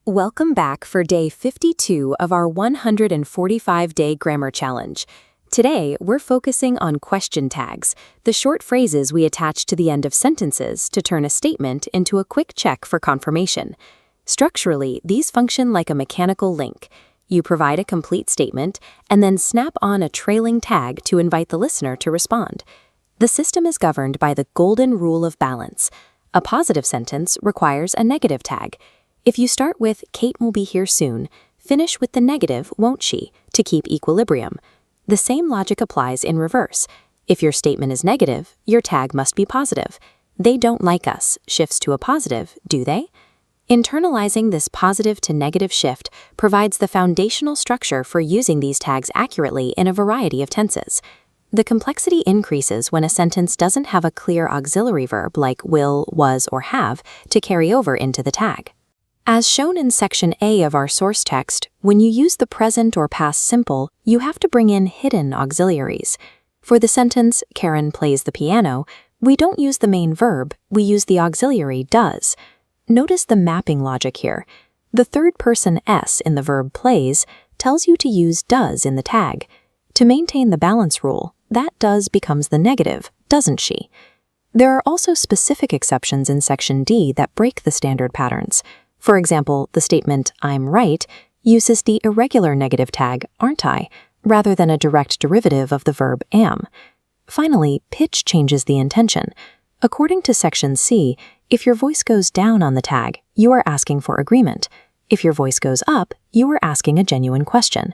Welcome back for day 52 of our 145-day grammar challenge. Today, we're focusing on question tags, the short phrases we attach to the end of sentences to turn a statement into a quick check for confirmation. Structurally, these function like a mechanical link. You provide a complete statement and then snap on a trailing tag to invite the listener to respond. The system is governed by the golden rule of balance. A positive sentence requires a negative tag. If you start with, "Kate will be here soon," finish with the negative, "won't she," to keep equilibrium. The same logic applies in reverse. If your statement is negative, your tag must be positive. "They don't like us" shifts to a positive, do they? Internalizing this positive to negative shift provides the foundational structure for using these tags accurately in a variety of tenses. The complexity increases when a sentence doesn't have a clear auxiliary verb like will, was, or have to carry over into the tag. As shown in section A of our source text, when you use the present or past simple, you have to bring in hidden auxiliaries. For the sentence, "Karen plays the piano," we don't use the main verb, we use the auxiliary does. Notice the mapping logic here. The third person s in the verb plays tells you to use does in the tag. To maintain the balance rule, that does becomes the negative, doesn't she? There are also specific exceptions in section D that break the standard patterns. For example, the statement, "I'm right," uses the irregular negative tag, "aren't I," rather than a direct derivative of the verb am. Finally, pitch changes the intention. According to section C, if your voice goes down on the tag, you are asking for agreement. If your voice goes up, you are asking a genuine question.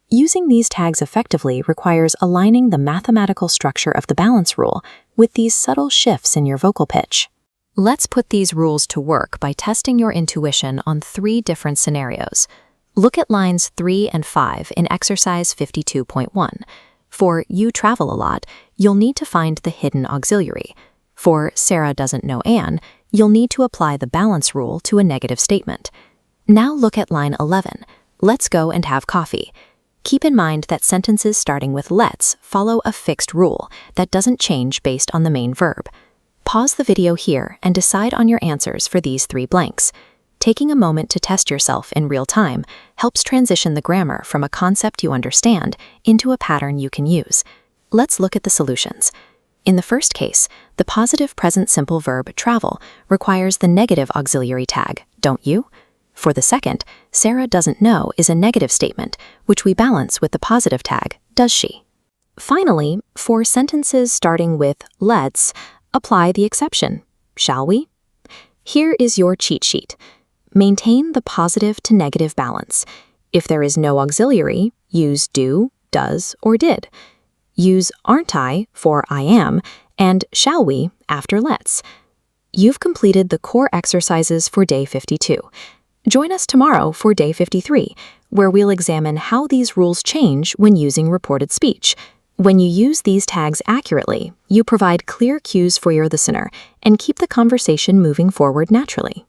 Using these tags effectively requires aligning the mathematical structure of the balance rule with these subtle shifts in your vocal pitch. Let's put these rules to work by testing your intuition on 3 different scenarios. Look at lines 3 and 5 in exercise 52.1. For "you travel a lot," you'll need to find the hidden auxiliary. For "Sarah doesn't know Anne," you'll need to apply the balance rule to a negative statement. Now look at line 11. "Let's go and have coffee." Keep in mind that sentences starting with "let's" follow a fixed rule that doesn't change based on the main verb. Pause the video here and decide on your answers for these 3 blanks. Taking a moment to test yourself in real time helps transition the grammar from a concept you understand into a pattern you can use. Let's look at the solutions. In the first case, the positive present simple verb travel requires the negative auxiliary tag, "don't you?" For the second, "Sarah doesn't know" is a negative statement, which we balance with the positive tag, "does she?" Finally, for sentences starting with "let's," apply the exception, shall we? Here is your cheat sheet. Maintain the positive to negative balance. If there is no auxiliary, use do, does, or did. Use aren't I for I am, and shall we after let's. You've completed the core exercises for day 52. Join us tomorrow for day 53, where we'll examine how these rules change when using reported speech. When you use these tags accurately, you provide clear cues for your listener and keep the conversation moving forward naturally.